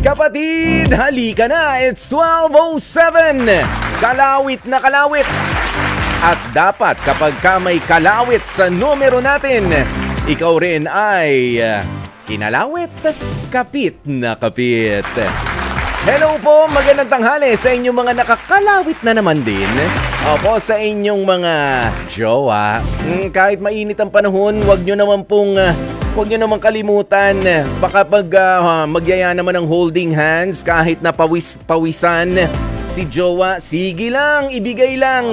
Kapatid, halika na! It's 12:07! Kalawit na kalawit! At dapat kapag ka may kalawit sa numero natin, ikaw rin ay kinalawit, kapit na kapit. Hello po, magandang tanghali sa inyong mga nakakalawit na naman din. Opo, sa inyong mga jowa. Kahit mainit ang panahon, huwag nyo naman kalimutan. Baka magyaya naman ng holding hands kahit na pawisan si jowa, sige lang, ibigay lang.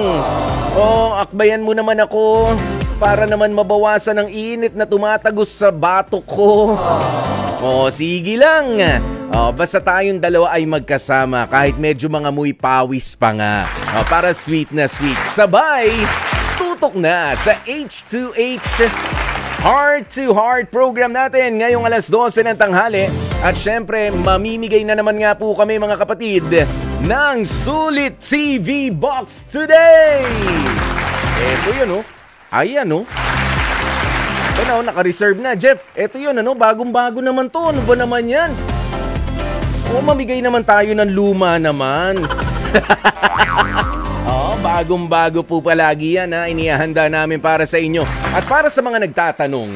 Akbayan mo naman ako para naman mabawasan ang init na tumatagos sa batok ko. Sige lang. Basta tayong dalawa ay magkasama kahit medyo mangamoy pawis pa nga. Para sweet na sweet. Sabay, tutok na sa H2H Heart to Heart program natin ngayong alas 12 ng tanghali. At syempre, mamimigay na naman nga po kami mga kapatid ng Sulit TV Box today! Eto yun Ayan Ito na naka-reserve na. Jeff, eto yun bagong-bago naman to. Ano ba naman yan? Mamigay naman tayo ng luma naman. Bagong-bago po palagi yan inihahanda namin para sa inyo. At para sa mga nagtatanong,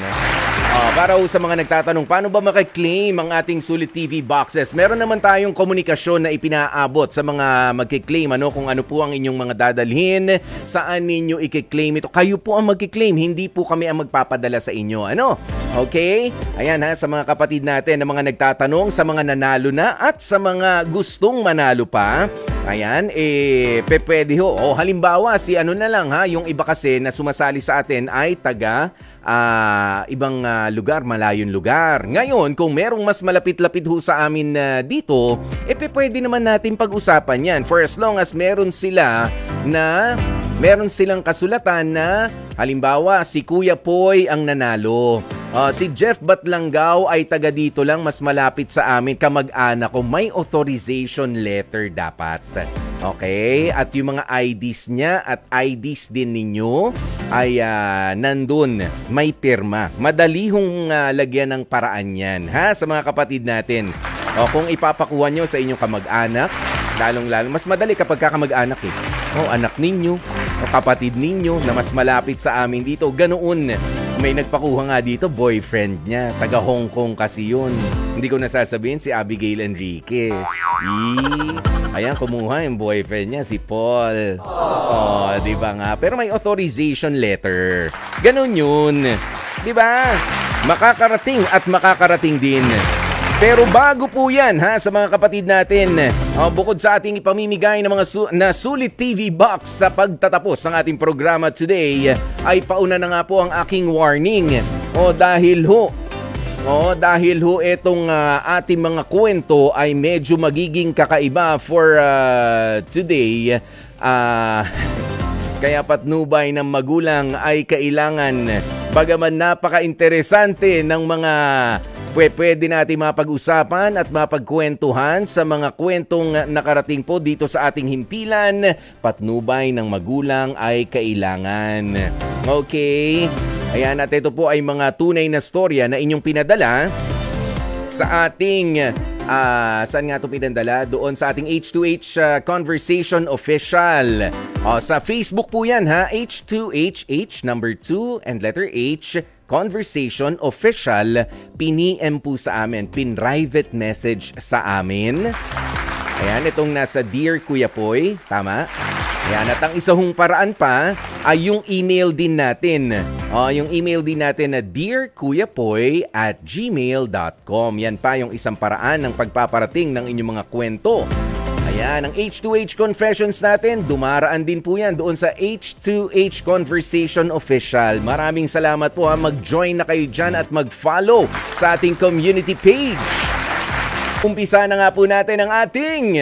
paano ba makaklaim ang ating Sulit TV boxes? Meron naman tayong komunikasyon na ipinaabot sa mga magkiklaim kung ano po ang inyong mga dadalhin, saan ninyo ikiklaim ito. Kayo po ang magkiklaim, hindi po kami ang magpapadala sa inyo. Okay? Ayan sa mga kapatid natin na mga nagtatanong, sa mga nanalo na at sa mga gustong manalo pa. Ayan, pwede ho. Halimbawa, yung iba kasi na sumasali sa atin ay taga ibang lugar, malayong lugar. Ngayon, kung merong mas malapit-lapit ho sa amin dito, pwede naman natin pag-usapan yan. For as long as meron silang kasulatan na halimbawa, si Kuya Poy ang nanalo. Si Jeff Batlanggaw ay taga dito lang, mas malapit sa amin, kamag-anak ko. May authorization letter dapat. Okay? At yung mga IDs niya at IDs din ninyo ay nandun. May pirma. Madali hong lagyan ng paraan yan. Sa mga kapatid natin. Kung ipapakuha nyo sa inyong kamag-anak, lalong-lalo, mas madali kapag kamag-anak anak ninyo, o kapatid ninyo na mas malapit sa amin dito. Ganoon. May nagpakuha nga dito, boyfriend niya. Taga Hong Kong kasi yun. Hindi ko nasasabihin si Abigail Enriquez. Ayan, kumuha yung boyfriend niya, si Paul. Di ba nga? Pero may authorization letter. Ganon yun. Di ba? Makakarating at makakarating din. Pero bago po yan sa mga kapatid natin, bukod sa ating ipamimigay ng mga Sulit TV box sa pagtatapos ng ating programa today, ay pauna na nga po ang aking warning. Dahil ho itong ating mga kwento ay medyo magiging kakaiba for today. Kaya patnubay ng magulang ay kailangan, bagaman napaka-interesante ng mga pwede natin mapag-usapan at mapagkwentuhan sa mga kwentong nakarating po dito sa ating himpilan, patnubay ng magulang ay kailangan. Okay? Ayan, at ito po ay mga tunay na storya na inyong pinadala sa ating saan nga ito pinadala? Doon sa ating H2H Conversation Official. Sa Facebook po yan H2HH number 2 and letter H Conversation Official. Piniem po sa amin, private message sa amin. Ayan, itong nasa Dear Kuya Poy, tama? Ayan, at ang isa hong paraan pa ay yung email din natin. Yung email din natin na dearkuyapoy@gmail.com. Yan pa yung isang paraan ng pagpaparating ng inyong mga kwento. Ayan, ang H2H Confessions natin, dumaraan din po yan doon sa H2H Conversation Official. Maraming salamat po mag-join na kayo dyan at mag-follow sa ating community page. Umpisa na nga po natin ang ating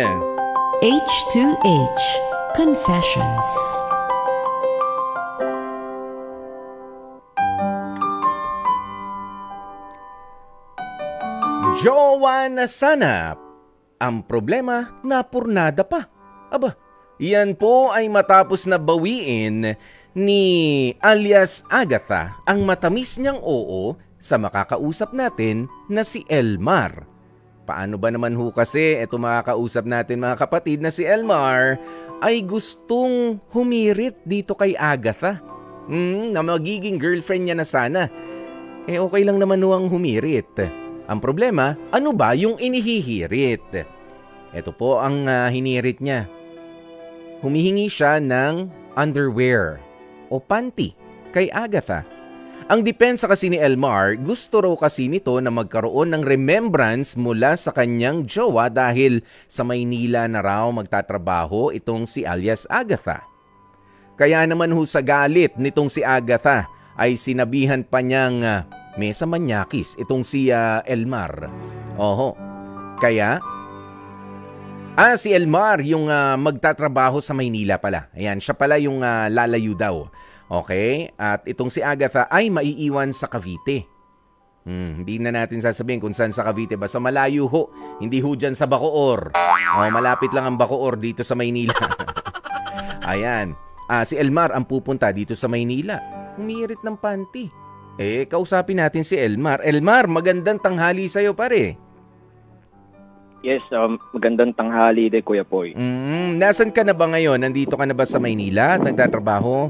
H2H Confessions. Jowa na sana. Ang problema, napurnada pa. Aba, iyan po ay matapos na bawiin ni alias Agatha ang matamis niyang oo sa makakausap natin na si Elmar. paano ba naman ho kasi eto makakausap natin mga kapatid na si Elmar ay gustong humirit dito kay Agatha. Na magiging girlfriend niya na sana. Okay lang naman ho ang humirit. Ang problema, ano ba yung inihihirit? Ito po ang hinirit niya. Humihingi siya ng underwear o panty kay Agatha. Ang depensa kasi ni Elmar, gusto raw kasi nito na magkaroon ng remembrance mula sa kanyang jowa dahil sa Maynila na raw magtatrabaho itong si alias Agatha. Kaya naman ho sa galit nitong si Agatha ay sinabihan pa niyang mesa manyakis itong si Elmar. Kaya si Elmar yung magtatrabaho sa Maynila pala. Ayan, siya pala yung lalayo daw. Okay? At itong si Agatha ay maiiwan sa Cavite. Hindi na natin sasabihin kung saan sa Cavite. Basta malayo ho. Hindi ho dyan sa Bacoor. Malapit lang ang Bacoor dito sa Maynila. Ayan. Si Elmar ang pupunta dito sa Maynila. Humirit ng panty. Kausapin natin si Elmar. Elmar, magandang tanghali sa'yo pare. Yes, magandang tanghali din, Kuya Poy. Nasaan ka na ba ngayon? Nandito ka na ba sa Maynila at nagtatrabaho?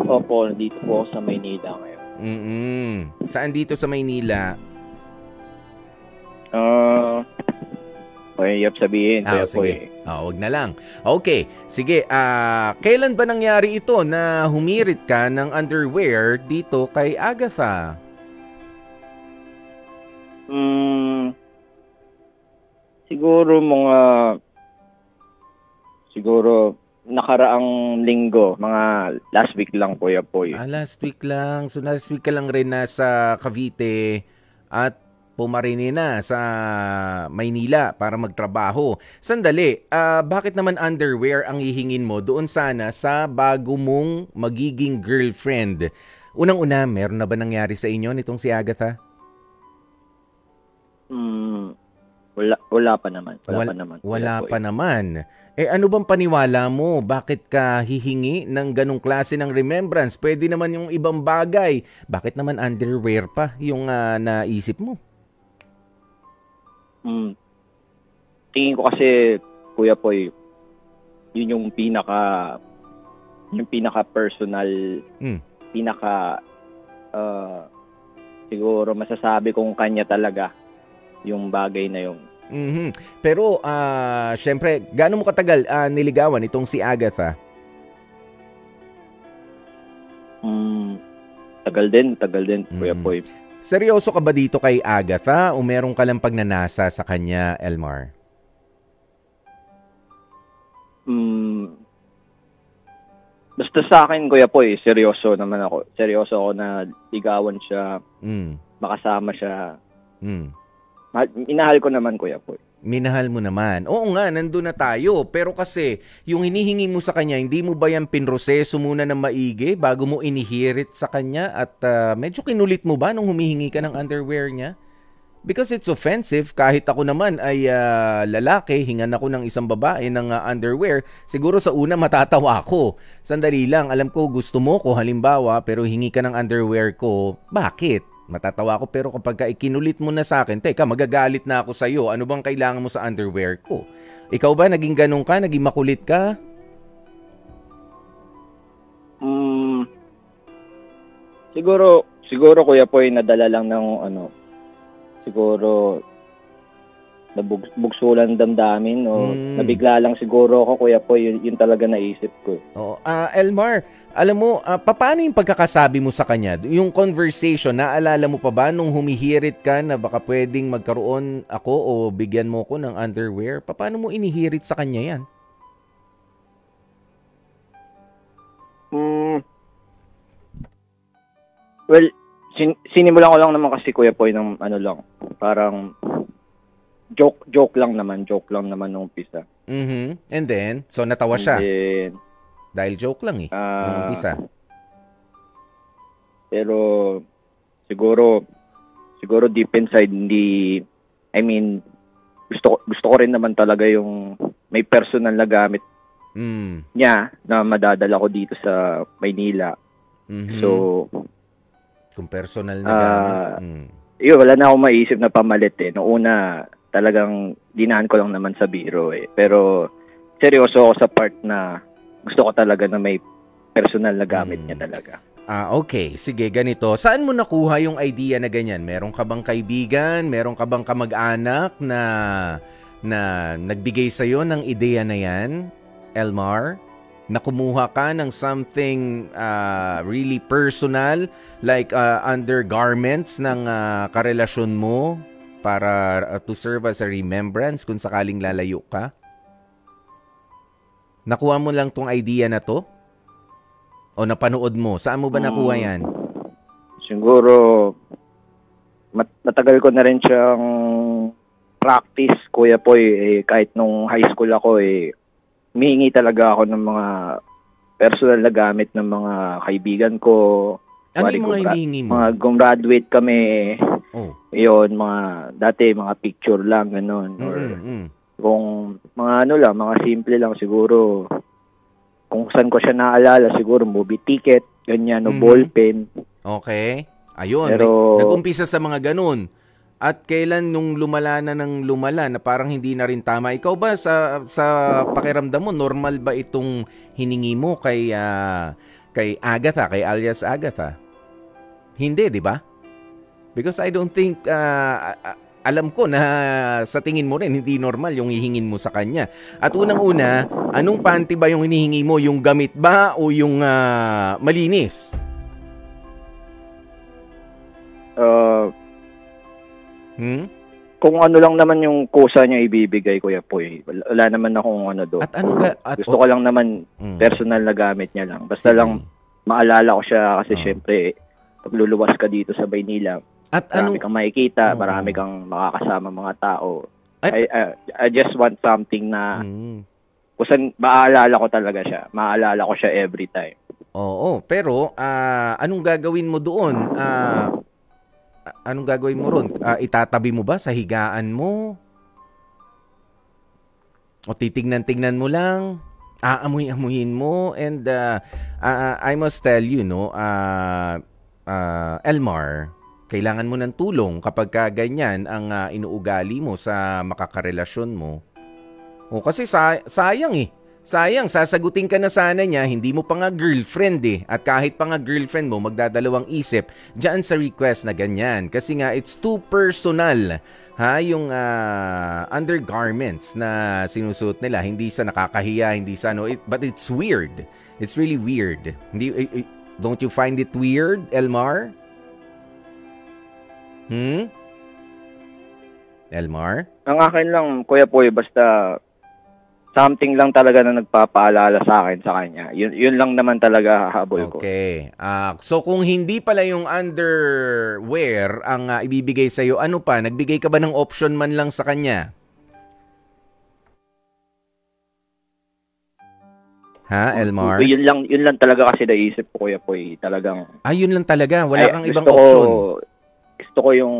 Opo, dito po sa Maynila ngayon. Saan dito sa Maynila? Mahirap sabihin, Kuya Poy. Wag na lang. Okay, sige. Kailan ba nangyari ito na humirit ka ng underwear dito kay Agatha? Siguro nakaraang linggo, mga last week lang, Kuya Poy. Last week lang. So last week ka lang rin nasa Cavite at pumarini na sa Maynila para magtrabaho. Sandali, bakit naman underwear ang hihingin mo doon sana sa bago mong magiging girlfriend? Unang-una, meron na ba nangyari sa inyo nitong si Agatha? Wala pa naman. Wala pa naman. Ano bang paniwala mo? Bakit ka hihingi ng ganong klase ng remembrance? Pwede naman yung ibang bagay. Bakit naman underwear pa yung naisip mo? Tingin ko kasi, Kuya Poy, yun yung pinaka personal, siguro masasabi kong kanya talaga yung bagay na yun. Pero, syempre, gaano mo katagal niligawan itong si Agatha? Tagal din, Kuya Poy. Seryoso ka ba dito kay Agatha o meron ka lang pagnanasa sa kanya, Elmar? Basta sa akin, Kuya Poy, seryoso naman ako. Seryoso ako na ligawan siya, makasama siya. Minahal ko naman, Kuya Poy. Minahal mo naman. Oo nga, nandun na tayo. Pero kasi, yung hinihingi mo sa kanya, hindi mo ba yan pinroseso muna ng maigi bago mo inihirit sa kanya? At medyo kinulit mo ba nung humihingi ka ng underwear niya? Because it's offensive. Kahit ako naman ay lalaki, hingan ako ng isang babae ng underwear, siguro sa una matatawa ako. Sandali lang, alam ko gusto mo ko halimbawa, pero hingi ka ng underwear ko. Bakit? Matatawa ako, pero kapag ikinulit mo na sa akin, teka, magagalit na ako sa'yo. Ano bang kailangan mo sa underwear ko? Ikaw ba, naging ganun ka? Naging makulit ka? Siguro, Kuya Poy, nadala lang ng siguro nabugsulan damdamin o nabigla lang siguro ako, Kuya Poy, yun talaga naisip ko. Elmar, alam mo, paano yung pagkakasabi mo sa kanya? Yung conversation, naalala mo pa ba nung humihirit ka na baka pwedeng magkaroon ako o bigyan mo ko ng underwear? Paano mo inihirit sa kanya yan? Well, sinimulan ko lang naman kasi, Kuya Poy, ng parang joke lang naman nung umpisa. And then, so natawa siya. Dahil joke lang nung umpisa. Pero siguro deep inside gusto ko rin naman talaga yung may personal na gamit niya na madadala ko dito sa Maynila. So kung personal na gamit. yun, wala na akong maisip na pamalit eh. Noong una, talagang dinaan ko lang naman sa biro eh. Pero seryoso ako sa part na gusto ko talaga na may personal na gamit niya talaga. Okay. Sige, ganito. Saan mo nakuha yung idea na ganyan? Meron ka bang kaibigan? Meron ka bang kamag-anak na nagbigay sa'yo ng ideya na yan, Elmar? Na kumuha ka ng something really personal like undergarments ng karelasyon mo para to serve as a remembrance kung sakaling lalayo ka? Nakuha mo lang tong idea na to? O napanood mo? Saan mo ba nakuha yan? Siguro, matagal ko na rin siyang practice, Kuya Poy. Kahit nung high school ako, humihingi talaga ako ng mga personal na gamit ng mga kaibigan ko. Ano yung mga hinihingi mo? Mga gumraduate kami. Yun, dati mga picture lang, gano'n. Or kung mga mga simple lang siguro. Kung saan ko siya naalala, siguro movie ticket, ganyan, o ballpen. Okay. Ayun, pero nag-umpisa sa mga ganun. At kailan nung lumala na na parang hindi na rin tama? Ikaw ba sa pakiramdam mo, normal ba itong hiningi mo kay Agatha, kay alias Agatha? Hindi, di ba? Because I don't think, alam ko na sa tingin mo rin, hindi normal yung hihingin mo sa kanya. At unang-una, anong panty ba yung hinihingi mo? Yung gamit ba o yung malinis? Kung ano lang naman yung kusa niya ibibigay, Kuya Poy. Wala naman akong doon. At gusto ko lang naman personal na gamit niya lang. Basta lang maalala ko siya kasi syempre pagluluwas ka dito sa Maynila, marami kang makikita, marami kang makakasama mga tao. I just want something na kung maaalala ko talaga siya. Maaalala ko siya every time. Oo, pero anong gagawin mo doon? Anong gagawin mo ron? Itatabi mo ba sa higaan mo? O titignan-tignan mo lang? Aamuy-amuyin mo? And I must tell you, Elmar, kailangan mo ng tulong kapag ganyan ang inuugali mo sa makakarelasyon mo. O kasi sayang eh. Sayang, sasagutin ka na sana niya, hindi mo pa nga girlfriend eh. At kahit pa nga girlfriend mo, magdadalawang isip dyan sa request na ganyan. Kasi nga, it's too personal. Yung undergarments na sinusuot nila, hindi sa nakakahiya, hindi sa but it's weird. It's really weird. Don't you find it weird, Elmar? Elmar? Ang akin lang, Kuya Poy, basta something lang talaga na nagpapaalala sa akin sa kanya. Yun lang naman talaga hahabol ko. Okay. So kung hindi pala yung underwear ang ibibigay sa'yo, ano pa? Nagbigay ka ba ng option man lang sa kanya? Elmar? Yun lang talaga kasi naisip ko, Kuya Poy. Talagang yun lang talaga. Wala kang ibang option. Gusto ko yung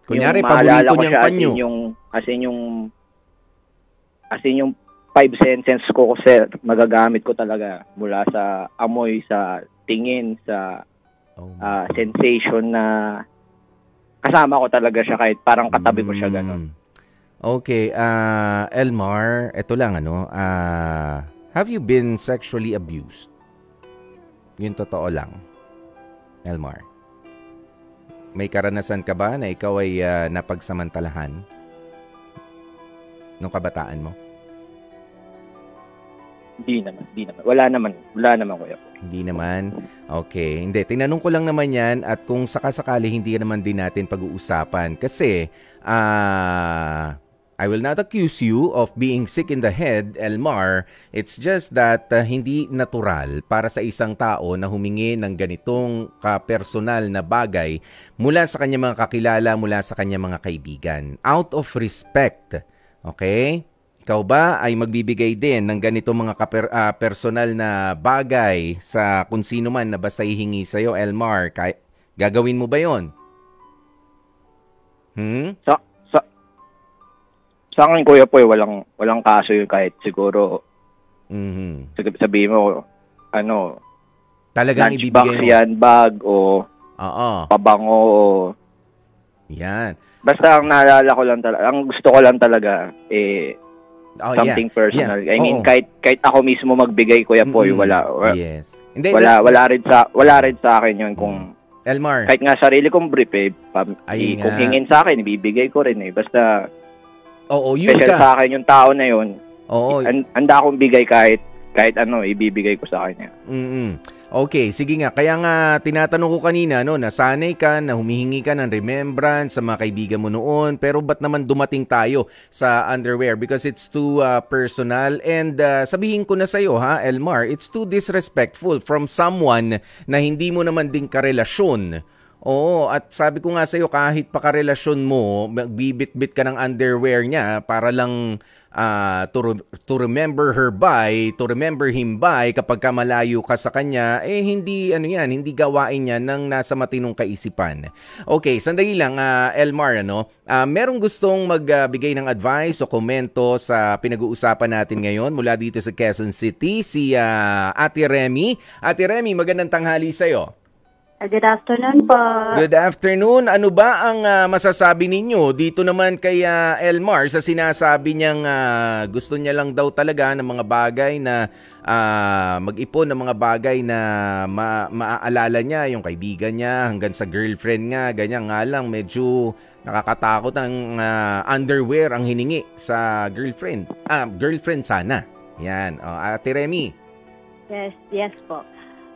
kunyari, paborito niyang panyo. As in yung 5 senses ko kasi magagamit ko talaga mula sa amoy, sa tingin, sa sensation na kasama ko talaga siya kahit parang katabi ko siya gano'n. Okay, Elmar, eto lang have you been sexually abused? Yun totoo lang. Elmar, may karanasan ka ba na ikaw ay napagsamantalahan nung kabataan mo? Hindi naman. Wala naman, Kuya. Hindi naman? Okay. Hindi. Tinanong ko lang naman yan at kung sakasakali hindi naman din natin pag-uusapan. Kasi, I will not accuse you of being sick in the head, Elmar. It's just that hindi natural para sa isang tao na humingi ng ganitong ka-personal na bagay mula sa kanyang mga kakilala, mula sa kanyang mga kaibigan. Out of respect. Okay? Ikaw ba ay magbibigay din ng ganito mga personal na bagay sa kung sino man na basta hihingi sa'yo, Elmar? Gagawin mo ba yon? Sa akin, Kuya Poy, walang kaso yun kahit siguro sabihin mo, talagang ibibigay mo? Lunchbox yan, bag, o pabango, o Yan. Basta ang naalala ko lang talaga, ang gusto ko lang talaga, something personal. I mean, kahit ako mismo magbigay, Kuya Poy, wala. Yes. Wala rin sa akin yun kung Elmar. Kahit nga sarili kong brief kung hingin sa akin, ibibigay ko rin Basta special sa akin yung tao na yun. Handa akong bigay kahit ibibigay ko sa kanya. Okay, sige nga. Kaya nga tinatanong ko kanina nasanay ka na humihingi ka ng remembrance sa mga kaibigan mo noon, pero ba't naman dumating tayo sa underwear? Because it's too personal, and sabihin ko na sa'yo Elmar, it's too disrespectful from someone na hindi mo naman din karelasyon. Oo, at sabi ko nga sa'yo, kahit pa karelasyon mo, bibit-bit ka ng underwear niya para lang to remember her by, to remember him by, kapag ka malayo ka sa kanya, hindi gawain niya ng nasa matinong kaisipan. Okay, sandali lang, Elmar, merong gustong magbigay ng advice o komento sa pinag-uusapan natin ngayon mula dito sa Quezon City, si Ate Remy. Ate Remy, magandang tanghali sa'yo. Good afternoon po. Good afternoon. Ano ba ang masasabi ninyo dito naman kay Elmar sa sinasabi niyang gusto niya lang daw talaga ng mga bagay na mag-ipon ng mga bagay na maaalala niya, yung kaibigan niya hanggang sa girlfriend nga, ganyan nga lang, medyo nakakatakot ang underwear ang hiningi sa girlfriend. Girlfriend sana. Yan. Ate Remy. Yes po.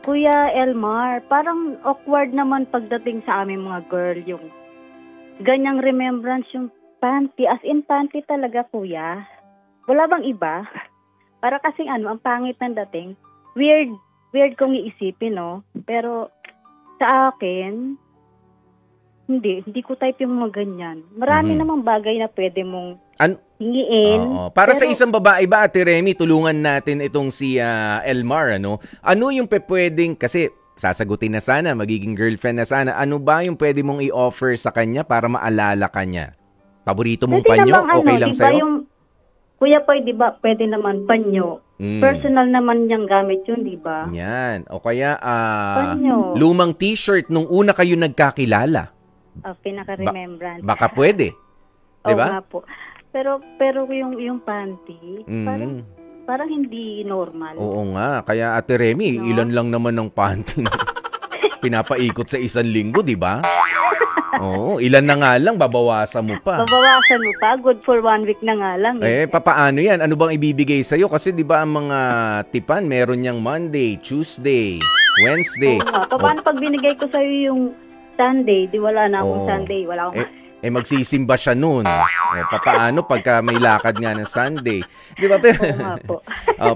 Kuya Elmar, parang awkward naman pagdating sa aming mga girl yung ganyang remembrance yung panty. As in panty talaga, kuya. Wala bang iba? Para kasing ang pangit ng dating. Weird kong iisipin, Pero sa akin, hindi ko type yung mga ganyan. Marami namang bagay na pwede mong hingiin. Para sa isang babae ba, Ate Remy, tulungan natin itong si Elmar, Ano yung pwedeng, kasi sasagutin na sana, magiging girlfriend na sana, ano ba yung pwede mong i-offer sa kanya para maalala ka niya? Paborito mong panyo? Okay lang sa'yo? Kuya Poy, di ba, pwede naman panyo. Personal naman niyang gamit yun, di ba? Yan. O kaya, lumang t-shirt nung una kayo nagkakilala. Pinaka-remembrance. Baka pwede. Di ba? Oo nga po. Pero yung panty, parang hindi normal. Oo nga. Kaya Ate Remy, ilan lang naman ng panty na pinapaikot sa isang linggo, di ba? Oo, ilan na nga lang, babawasan mo pa. Babawasan mo pa? Good for 1 week na nga lang. Papaano yan? Ano bang ibibigay sa'yo? Kasi di ba ang mga tipan, meron niyang Monday, Tuesday, Wednesday. Paano pag binigay ko sa'yo yung Sunday? Di wala na akong Sunday. Wala akong... magsisimba siya noon. Papaano pagka may lakad nga ng Sunday? Di ba?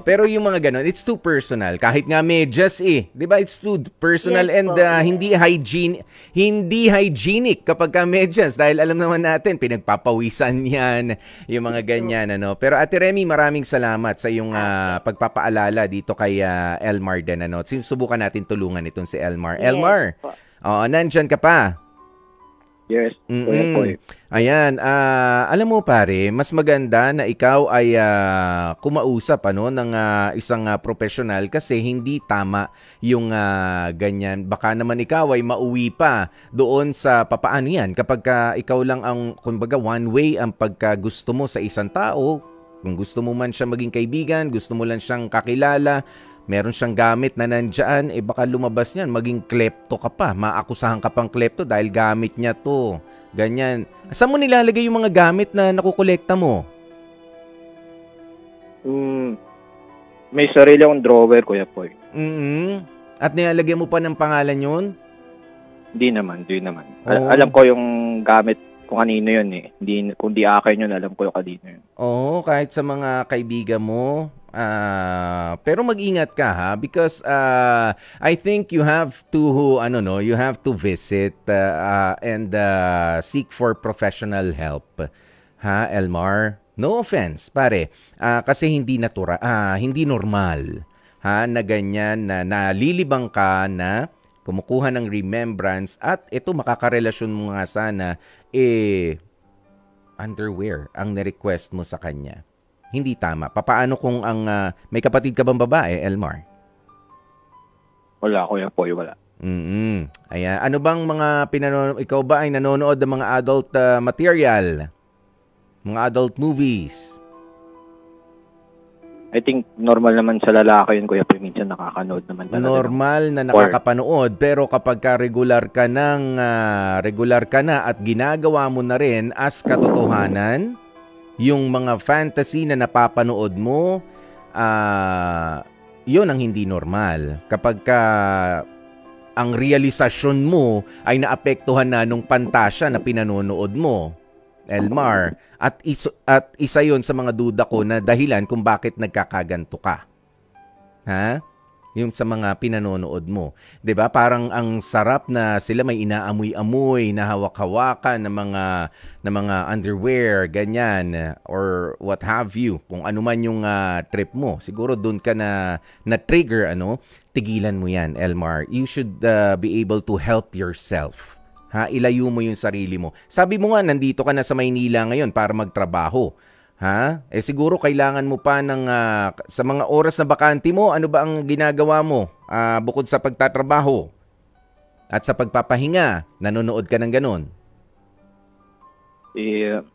Pero yung mga ganun, it's too personal. Kahit nga medyas Di ba? It's too personal and hindi hygienic kapag ka medyas. Dahil alam naman natin, pinagpapawisan yan, yung mga ganyan. Pero Ate Remy, maraming salamat sa iyong pagpapaalala dito kay Elmar din. Sinusubukan natin tulungan itong si Elmar. Elmar, nandyan ka pa? Yes. Ayan, alam mo pare, mas maganda na ikaw ay kumausap ng isang profesional kasi hindi tama yung ganyan. Baka naman ikaw ay mauwi pa doon sa papaano yan kapag ikaw lang ang, kumbaga, one way ang pagkagusto mo sa isang tao. Kung gusto mo man siya maging kaibigan, gusto mo lang siyang kakilala, meron siyang gamit na nandyan, baka lumabas niyan, maging klepto ka pa. Maakusahan ka pang klepto dahil gamit niya to. Ganyan. Saan mo nilalagay yung mga gamit na nakukolekta mo? May sarili akong drawer, Kuya Poy. At nilalagyan mo pa ng pangalan yun? Hindi naman. Alam ko yung gamit kung kanino yun kung di akin yun, alam ko yung kanino yun. Oo, kahit sa mga kaibigan mo. Pero mag-ingat ka because I think you have to you have to visit and seek for professional help. Elmar? No offense, pare. Kasi hindi normal na ganyan na nalilibang ka na kumukuha ng remembrance at ito makakarelasyon mo nga sana underwear ang ni-request mo sa kanya. Hindi tama. Papaano kung may kapatid ka bang babae, Elmar? Wala, Kuya Poy, wala. Ayan. Ano bang mga ikaw ba ay nanonood ng mga adult material? Mga adult movies? I think normal naman sa lalaki yun, Kuya Poy. Minsan nakakanood naman talaga. Normal na nakakapanood, pero kapag regular ka na at ginagawa mo na rin as katotohanan, yung mga fantasy na napapanood mo, yun ang hindi normal. Kapag ang realisasyon mo ay naapektuhan na nung pantasya na pinanonood mo, Elmar, at isa yon sa mga duda ko na dahilan kung bakit nagkakaganto ka. Ha? Yung sa mga pinanonood mo. 'Di ba? Parang ang sarap na sila may inaamoy-amoy, na hawak-hawakan ng mga underwear, ganyan, or what have you. Kung ano man yung trip mo. Siguro doon ka na trigger, tigilan mo 'yan, Elmar. You should be able to help yourself. Ha, ilayo mo yung sarili mo. Sabi mo nga, nandito ka na sa Maynila ngayon para magtrabaho. Ha? Siguro kailangan mo pa ng, sa mga oras na bakante mo, ano ba ang ginagawa mo? Bukod sa pagtatrabaho at sa pagpapahinga, nanonood ka ng ganun?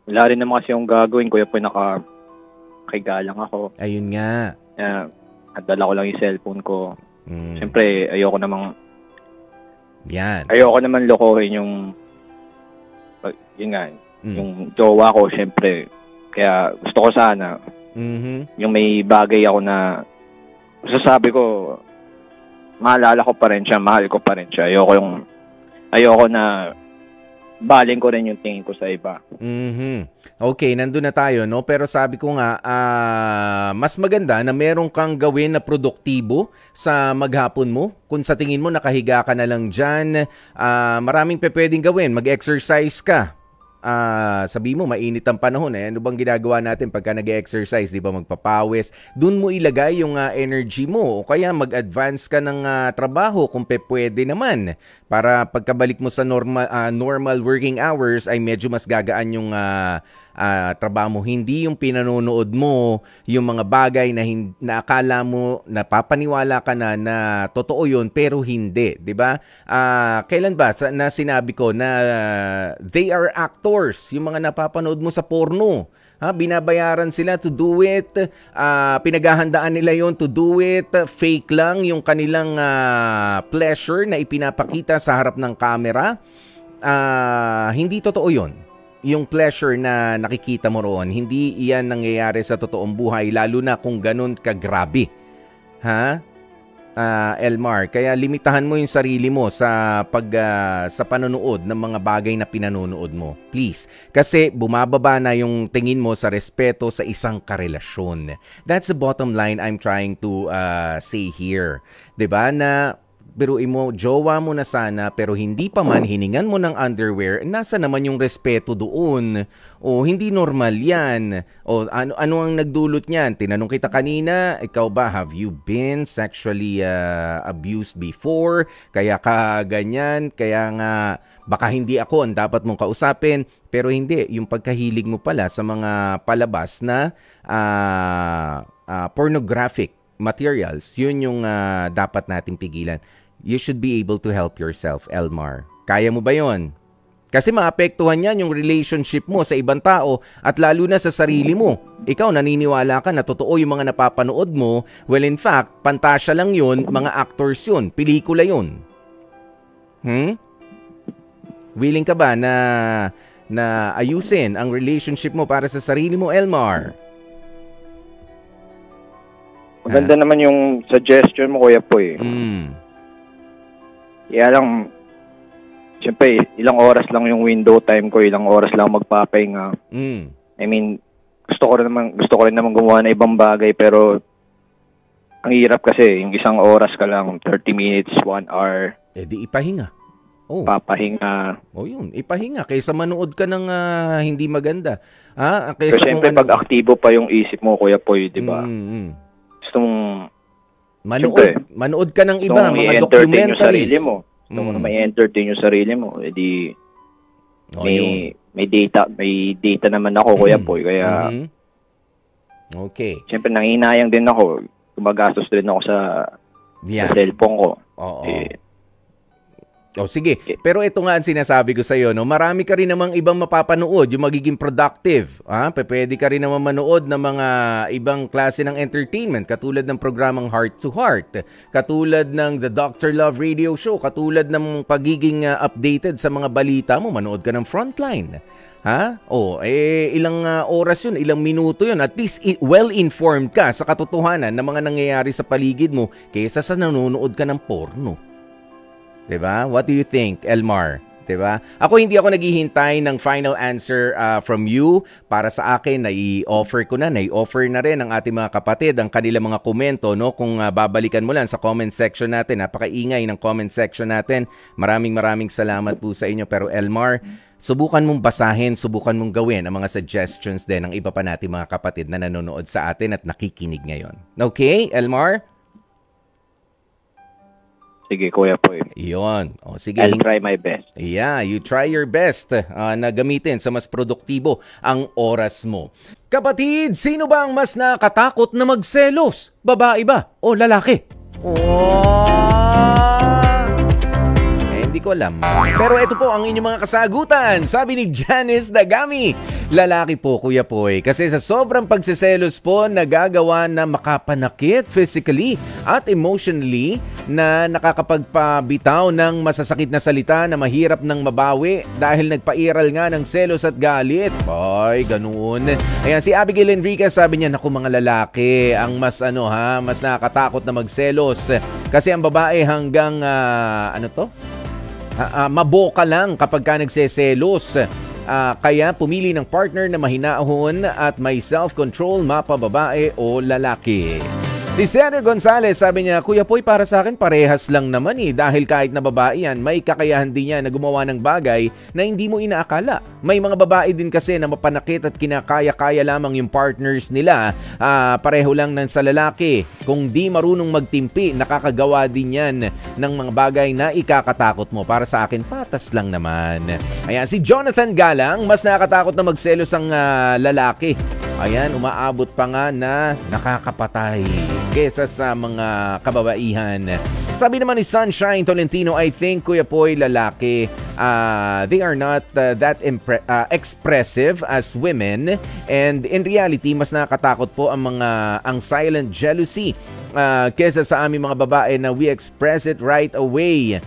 Wala rin naman kasi yung gagawin, Kuya, po nakakaigalang ako. Ayun nga. Dala ko lang yung cellphone ko. Siyempre, ayoko namang yan. Ayoko naman lokohin yung yung jowa ko, syempre. Kaya gusto ko sana yung may bagay ako na sasabi ko, maalala ko pa rin siya, mahal ko pa rin siya. Ayoko na baling ko rin yung tingin ko sa iba. Okay, nandun na tayo, no? Pero sabi ko nga, mas maganda na meron kang gawin na produktibo sa maghapon mo. Kung sa tingin mo nakahiga ka na lang dyan, maraming pwedeng gawin. Mag-exercise ka. Sabi mo, mainit ang panahon. Ano bang ginagawa natin pagka nag-exercise? Di ba, magpapawis? Doon mo ilagay yung energy mo. O kaya mag-advance ka ng trabaho kung pwede naman. Para pagkabalik mo sa normal working hours ay medyo mas gagaan yung trabaho mo. Hindi yung pinanonood mo, yung mga bagay na akala mo, napapaniwala ka na totoo yun, pero hindi. Diba? Kailan ba na sinabi ko na they are actors, yung mga napapanood mo sa porno. Binabayaran sila to do it, pinaghahandaan nila yon to do it, fake lang yung kanilang pleasure na ipinapakita sa harap ng camera. Hindi totoo yon. Yung pleasure na nakikita mo roon, hindi iyan nangyayari sa totoong buhay, lalo na kung ganun kagrabe. Elmar, kaya limitahan mo yung sarili mo sa panonood ng mga bagay na pinanonood mo. Please. Kasi bumababa na yung tingin mo sa respeto sa isang karelasyon. That's the bottom line I'm trying to say here. 'Di ba? Na biruin mo, jowa mo na sana, pero hindi pa man hiningan mo ng underwear, nasa naman yung respeto doon? O hindi normal yan? O ano ang nagdulot niyan? Tinanong kita kanina, ikaw ba, have you been sexually abused before? Kaya ka ganyan, kaya nga baka hindi ako ang dapat mong kausapin, pero hindi, yung pagkahilig mo pala sa mga palabas na pornographic materials, yun yung dapat nating pigilan. You should be able to help yourself, Elmar. Kaya mo ba yon? Kasi maapektuhan yan yung relationship mo sa ibang tao at lalo na sa sarili mo. Ikaw naniniwala ka na totoo yung mga napapanood mo. Well, in fact, pantasya lang yun, mga actors yun, pelikula yun. Willing ka ba na ayusin ang relationship mo para sa sarili mo, Elmar? Maganda naman yung suggestion mo, Kuya Poy. Kaya lang, siyempre, ilang oras lang yung window time ko, ilang oras lang magpapahinga. I mean, gusto ko rin naman gumawa ng ibang bagay, pero ang hirap kasi, yung isang oras ka lang, 30 minutes, 1 hour. Di ipahinga. Papahinga. Yun, ipahinga. Kaysa manood ka ng hindi maganda. Pero siyempre, pag aktibo pa yung isip mo, Kuya Poy, di ba? Gusto mong manood ka ng iba, mga documentaries. Gusto mo may entertain yung sarili mo. May data naman ako, Kuya Poy, kaya okay. Siyempre nanginayang din ako. Gumagastos din ako sa cellphone ko. O sige, pero ito nga ang sinasabi ko sa iyo, no? Marami ka rin namang ibang mapapanood, yung magiging productive. Pwede ka rin naman manood ng mga ibang klase ng entertainment, katulad ng programang Heart to Heart, katulad ng The Dr. Love Radio Show, katulad ng pagiging updated sa mga balita mo, manood ka ng Frontline. Ilang oras yun, ilang minuto yun. At least well-informed ka sa katotohanan ng mga nangyayari sa paligid mo kaysa sa nanonood ka ng porno. Diba? What do you think, Elmar? Diba? Hindi ako naghihintay ng final answer from you. Para sa akin, nai-offer na rin ng ating mga kapatid ang kanilang mga komento, no? Kung babalikan mo lang sa comment section natin, napakaingay ng comment section natin. Maraming salamat po sa inyo. Pero Elmar, subukan mong basahin, subukan mong gawin ang mga suggestions din ng iba pa nating mga kapatid na nanonood sa atin at nakikinig ngayon. Okay, Elmar? Sige, Kuya Poy. Iyon. Sige. I'll try my best. Yeah, you try your best na gamitin sa mas produktibo ang oras mo. Kapatid, sino ba ang mas nakatakot na magselos? Babae ba o lalaki? Hindi ko alam. Pero ito po ang inyong mga kasagutan. Sabi ni Janice Dagami, lalaki po, Kuya Poy. Kasi sa sobrang pagsiselos po, nagagawa na makapanakit physically at emotionally na nakakapagpabitaw ng masasakit na salita na mahirap nang mabawi dahil nagpairal nga ng selos at galit. Ay, ganoon. Ayan, si Abigail Enriquez sabi niya, naku mga lalaki, ang mas mas nakakatakot na magselos. Kasi ang babae hanggang, maboka lang kapag ka nagseselos. Kaya pumili ng partner na mahinahon at may self-control, mapababae o lalaki. Si Sergio Gonzalez sabi niya, Kuya Poy, para sa akin parehas lang naman dahil kahit na babae yan, may kakayahan din niya na gumawa ng bagay na hindi mo inaakala. May mga babae din kasi na mapanakit at kinakaya-kaya lamang yung partners nila. Pareho lang ng sa lalaki. Kung di marunong magtimpi, nakakagawa din yan ng mga bagay na ikakatakot mo. Para sa akin, patas lang naman. Ayan, si Jonathan Galang, mas nakakatakot na magselos ang lalaki. Ayan, umaabot pa nga na nakakapatay kesa sa mga kababaihan. Sabi naman ni Sunshine Tolentino, I think, Kuya Poy, lalaki, they are not that expressive as women, and in reality, mas nakakatakot po ang silent jealousy kesa sa aming mga babae na we express it right away.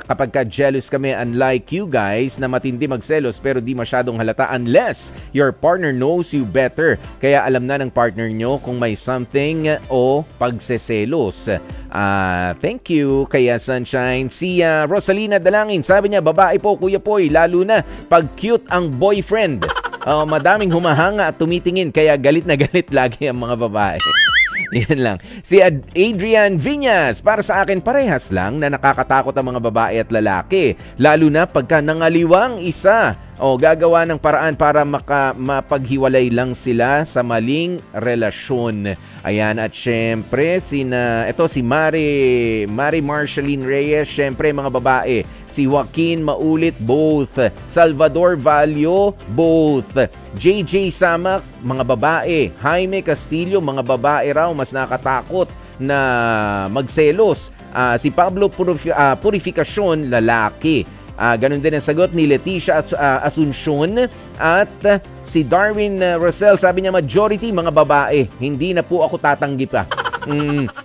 Kapag ka jealous kami, unlike you guys na matindi magselos pero di masyadong halata unless your partner knows you better. Kaya alam na ng partner nyo kung may something o pagseselos. Thank you, kaya Sunshine. Si Rosalina Dalangin, sabi niya, babae po, Kuya Poy, lalo na pag cute ang boyfriend. Madaming humahanga at tumitingin kaya galit na galit lagi ang mga babae. Yan lang. Si Adrian Viñas, para sa akin parehas lang na nakakatakot ang mga babae at lalaki. Lalo na pagka nangaliwang isa o gagawa ng paraan para mapaghiwalay lang sila sa maling relasyon. Ayan, at syempre si Mari Marceline Reyes, syempre mga babae. Si Joaquin Maulit, both. Salvador Valio, both. JJ Samak, mga babae. Jaime Castillo, mga babae raw, mas nakatakot na magselos. Si Pablo Purificacion, lalaki. Ganun din ang sagot ni Leticia Asuncion. At si Darwin Rosel, sabi niya majority mga babae. Hindi na po ako tatanggi pa.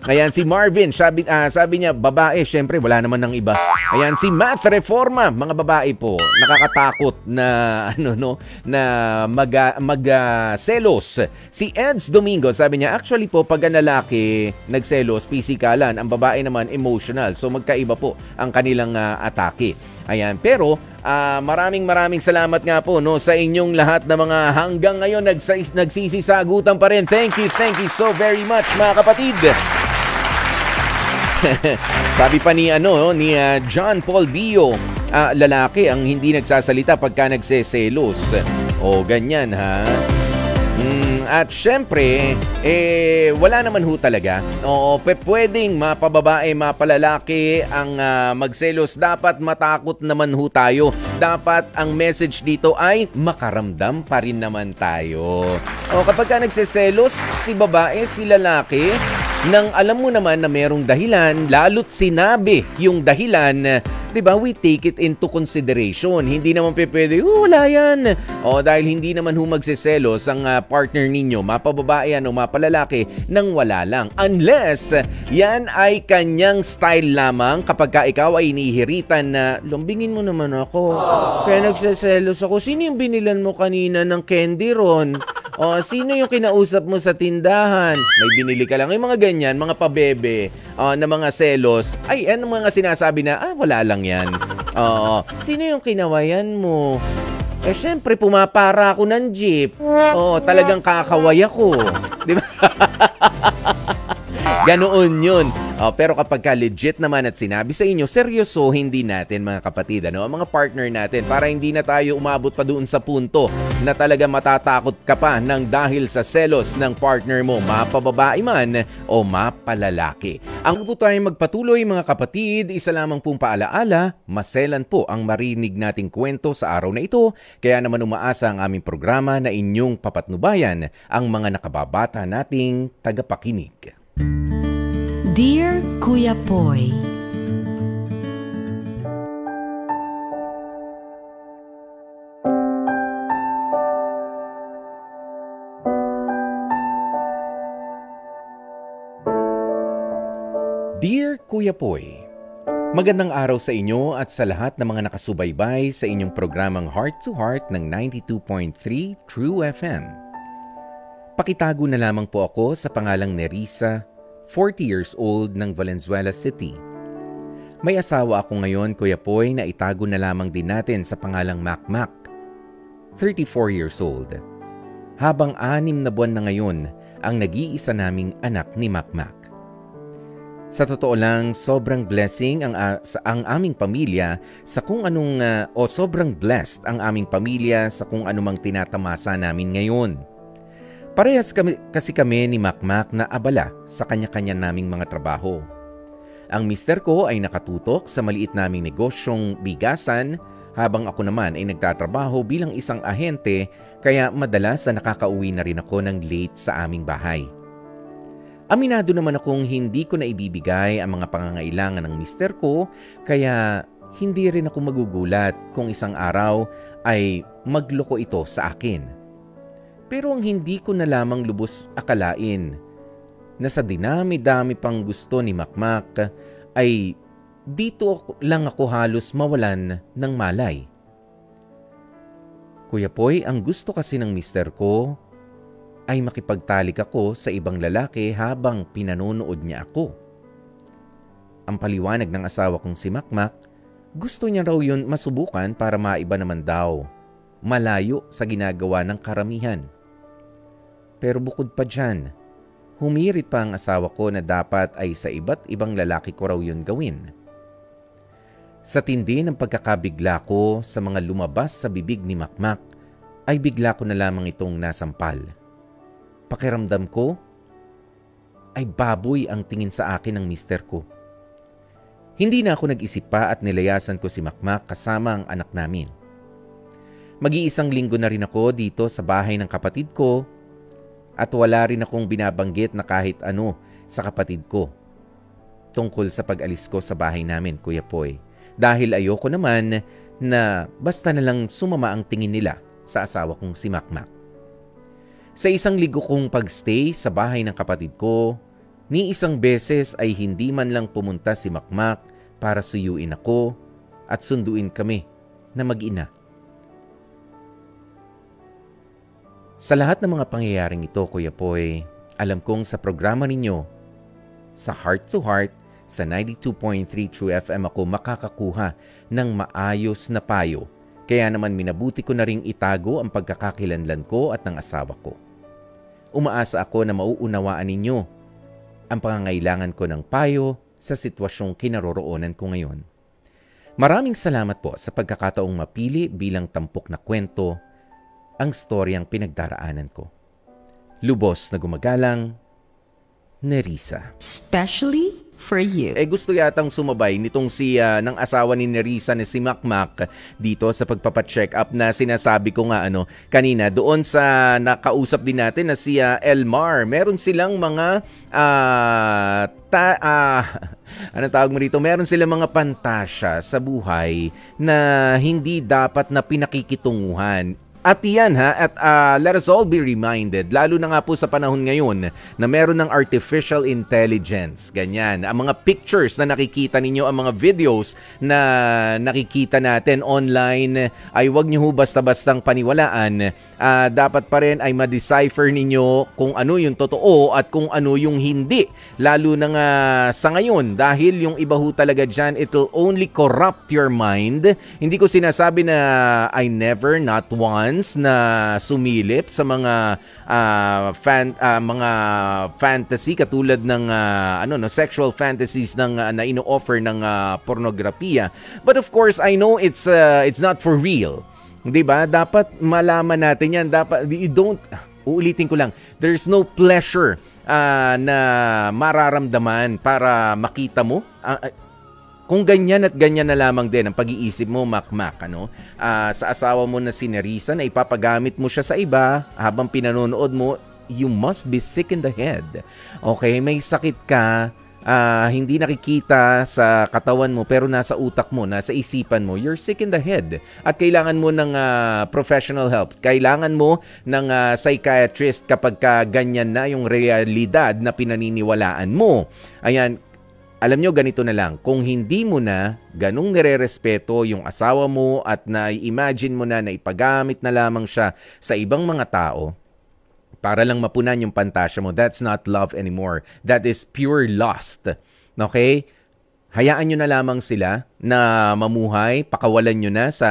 Ayan, si Marvin, sabi niya babae, syempre wala naman ng iba. Ayan, si Math Reforma, mga babae po. Nakakatakot na magselos. Si Eds Domingo, sabi niya actually po pag ang lalaki nagselos, pisikalan, ang babae naman emotional. So magkaiba po ang kanilang atake. Ayan, pero maraming salamat nga po sa inyong lahat na mga hanggang ngayon nagsisisagutan pa rin. Thank you so very much mga kapatid. Sabi pa ni John Paul Dio, lalaki ang hindi nagsasalita pagka nagseselos. O ganyan ha. At syempre, wala naman ho talaga. Pwedeng mapababae, mapalalaki ang magselos. Dapat matakot naman ho tayo. Dapat ang message dito ay makaramdam pa rin naman tayo. Kapag ka nagseselos, si babae, si lalaki, Nang alam mo naman na merong dahilan, lalo't sinabi yung dahilan, diba, we take it into consideration. Hindi naman pwede, wala yan. O dahil hindi naman magsiselos ang partner ninyo, mapababae yan o mapalalaki, nang wala lang. Unless, yan ay kanyang style lamang kapag ka ikaw ay inihiritan na, lumbingin mo naman ako. Kaya nagsiselos ako. Sino yung binilan mo kanina ng candy ron? O, sino yung kinausap mo sa tindahan? May binili ka lang. Yung mga ganyan, mga pabebe na mga selos. Ay, ano mga sinasabi na, wala lang yan. Sino yung kinawayan mo? Eh, syempre, pumapara ako ng jeep. Talagang kakaway ako. Di ba? Ganoon yun. Pero kapag legit naman at sinabi sa inyo, seryosohin din natin mga kapatid, ang mga partner natin para hindi na tayo umabot pa doon sa punto na talaga matatakot ka pa ng dahil sa selos ng partner mo, mapababae man o mapalalaki. Ang po tayong magpatuloy mga kapatid, isa lamang pong paalaala, maselan po ang marinig nating kwento sa araw na ito, kaya naman umaasa ang aming programa na inyong papatnubayan ang mga nakababata nating tagapakinig. Dear Kuya Poy, Dear Kuya Poy, magandang araw sa inyo at sa lahat ng mga nakasubaybay sa inyong programang Heart to Heart ng 92.3 True FM. Pakitago na lamang po ako sa pangalang Nerissa, 40 years old ng Valenzuela City. May asawa ako ngayon, Kuya Poy, na itago na lamang din natin sa pangalang Macmac, 34 years old. Habang 6 na buwan na ngayon ang nag-iisa naming anak ni Macmac. Sa totoo lang, sobrang blessing ang aming pamilya sa kung anong sobrang blessed ang aming pamilya sa kung anumang tinatamasa namin ngayon. Parehas kasi kami ni Macmac na abala sa kanya-kanya naming mga trabaho. Ang mister ko ay nakatutok sa maliit naming negosyong bigasan habang ako naman ay nagtatrabaho bilang isang ahente kaya madalas na nakakauwi na rin ako ng late sa aming bahay. Aminado naman akong hindi ko na ibibigay ang mga pangangailangan ng mister ko kaya hindi rin ako magugulat kung isang araw ay magloko ito sa akin. Pero ang hindi ko na lamang lubos akalain na sa dinami-dami pang gusto ni Macmac ay dito lang ako halos mawalan ng malay. Kuya Poy, ang gusto kasi ng mister ko ay makipagtalik ako sa ibang lalaki habang pinanonood niya ako. Ang paliwanag ng asawa kong si Macmac, gusto niya raw yun masubukan para maiba naman daw, malayo sa ginagawa ng karamihan. Pero bukod pa dyan, humirit pa ang asawa ko na dapat ay sa iba't ibang lalaki ko raw yun gawin. Sa tindi ng pagkakabigla ko sa mga lumabas sa bibig ni Macmac, ay bigla ko na lamang itong nasampal. Pakiramdam ko ay baboy ang tingin sa akin ng mister ko. Hindi na ako nag-isip pa at nilayasan ko si Macmac kasama ang anak namin. Mag-iisang linggo na rin ako dito sa bahay ng kapatid ko at wala rin akong binabanggit na kahit ano sa kapatid ko tungkol sa pag-alis ko sa bahay namin, Kuya Poy. Dahil ayoko naman na basta na lang sumama ang tingin nila sa asawa kong si Macmac. Sa isang linggo kong pagstay sa bahay ng kapatid ko, ni isang beses ay hindi man lang pumunta si Macmac para suyuin ako at sunduin kami na mag-ina. Sa lahat ng mga pangyayaring ito, Kuya Poy, alam kong sa programa ninyo, sa Heart to Heart, sa 92.3 True FM ako makakakuha ng maayos na payo. Kaya naman minabuti ko na ring itago ang pagkakakilanlan ko at ng asawa ko. Umaasa ako na mauunawaan ninyo ang pangangailangan ko ng payo sa sitwasyong kinaroroonan ko ngayon. Maraming salamat po sa pagkakataong mapili bilang tampok na kwento ang storyang pinagdaraanan ko. Lubos na gumagalang, Nerissa. Especially for you. Gusto yatang sumabay nitong ng asawa ni Nerissa na si Makmak dito sa pagpapacheck up na sinasabi ko nga kanina doon sa nakausap din natin na si Elmar. Meron silang mga anong tawag mo dito? Meron silang mga pantasya sa buhay na hindi dapat na pinakikitunguhan. At yan let us all be reminded, lalo na nga po sa panahon ngayon na meron ng artificial intelligence, ganyan. Ang mga pictures na nakikita ninyo, ang mga videos na nakikita natin online, ay wag nyo basta-bastang paniwalaan. Dapat pa rin ay ma-decipher ninyo kung ano yung totoo at kung ano yung hindi. Lalo na nga sa ngayon, dahil yung iba ho talaga dyan, it will only corrupt your mind. Hindi ko sinasabi na I never, not once, na sumilip sa mga mga fantasy katulad ng sexual fantasies ng na ino-offer ng pornografiya. But of course, I know it's not for real. 'Di ba? Dapat malaman natin 'yan. Dapat uulitin ko lang. There's no pleasure na mararamdaman para makita mo. Kung ganyan at ganyan na lamang din ang pag-iisip mo, Makmak, sa asawa mo na si Nerissa na ipapagamit mo siya sa iba habang pinanonood mo, you must be sick in the head. Okay, may sakit ka, hindi nakikita sa katawan mo pero nasa utak mo, nasa isipan mo, you're sick in the head. At kailangan mo ng professional help. Kailangan mo ng psychiatrist kapag ganyan na yung realidad na pinaniniwalaan mo. Ayan, alam nyo, ganito na lang. Kung hindi mo na ganung nire-respeto yung asawa mo at na-imagine mo na ipagamit na lamang siya sa ibang mga tao para lang mapunan yung pantasya mo, that's not love anymore. That is pure lust. Okay? Hayaan nyo na lamang sila na mamuhay, pakawalan nyo na sa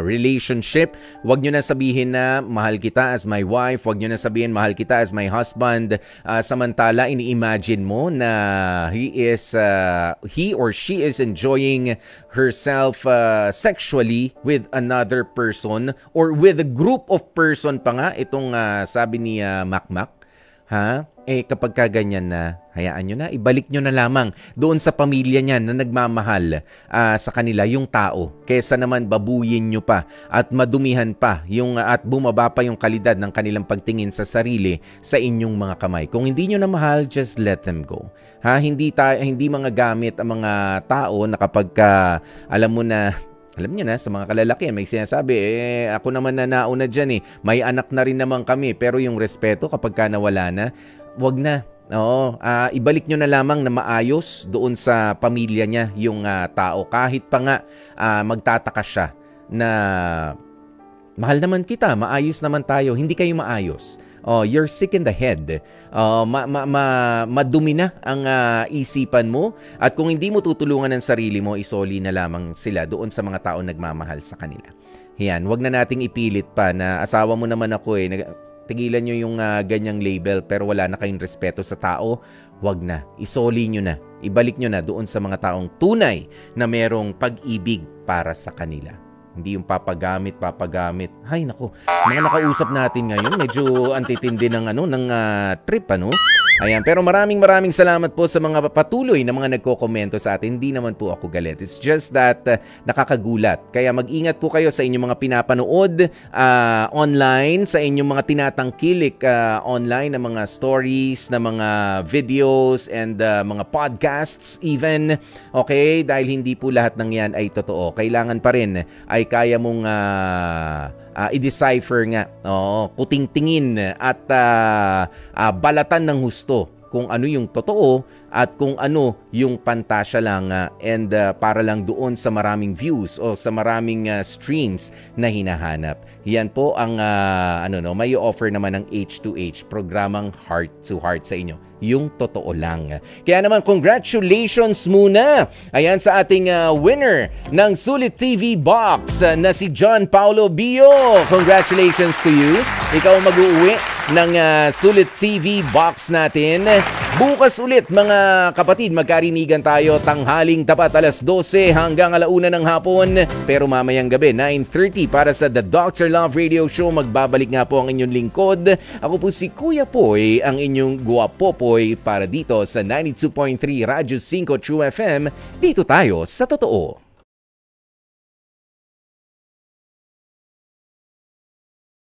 relationship. Huwag nyo na sabihin na mahal kita as my wife, huwag nyo na sabihin mahal kita as my husband. Samantala, ini-imagine mo na he or she is enjoying herself sexually with another person or with a group of person pa nga. Itong sabi ni Makmak. Kapag kaganyan na, hayaan nyo na, ibalik nyo na lamang doon sa pamilya niya na nagmamahal sa kanila yung tao. Kesa naman babuyin nyo pa at madumihan pa at bumaba pa yung kalidad ng kanilang pagtingin sa sarili sa inyong mga kamay. Kung hindi nyo na mahal, just let them go. Hindi mga gamit ang mga tao na kapag alam mo na, alam niyo na, sa mga kalalaki, may sinasabi, ako naman na nauna dyan may anak na rin naman kami, pero yung respeto kapag nawala na, wag na. Oo, ibalik nyo na lamang na maayos doon sa pamilya niya yung tao. Kahit pa nga magtataka siya na mahal naman kita, maayos naman tayo, hindi kayo maayos. You're sick in the head. Madumi na ang isipan mo. At kung hindi mo tutulungan ang sarili mo, isoli na lamang sila doon sa mga tao nagmamahal sa kanila. Yan, wag na nating ipilit pa na asawa mo naman ako tigilan nyo yung ganyang label pero wala na kayong respeto sa tao. Wag na. Isoli nyo na. Ibalik nyo na doon sa mga taong tunay na merong pag-ibig para sa kanila. Hindi yung papagamit. Hay nako, mga nakausap natin ngayon, medyo antitindi ng trip, Ayan, pero maraming salamat po sa mga patuloy na mga nagko-komento sa atin. Hindi naman po ako galit. It's just that nakakagulat. Kaya mag-ingat po kayo sa inyong mga pinapanood online, sa inyong mga tinatangkilik online na mga stories, na mga videos, and mga podcasts even. Okay? Dahil hindi po lahat ng yan ay totoo. Kailangan pa rin ay kaya mong i-decipher nga, kutingtingin at balatan ng husto kung ano yung totoo at kung ano yung pantasya lang and para lang doon sa maraming views o sa maraming streams na hinahanap. Yan po ang may offer naman ng H2H, programang Heart to Heart sa inyo. Yung totoo lang. Kaya naman, congratulations muna. Ayan sa ating winner ng Sulit TV Box na si John Paulo Bio. Congratulations to you. Ikaw mag-uwi ng Sulit TV box natin. Bukas ulit mga kapatid, magkarinigan tayo tanghaling tapat alas 12 hanggang 1:00 ng hapon. Pero mamayang gabi 9:30 para sa The Dr. Love Radio Show. Magbabalik nga po ang inyong lingkod. Ako po si Kuya Poy, ang inyong guwapopoy para dito sa 92.3 Radyo 5 True FM. Dito tayo sa totoo.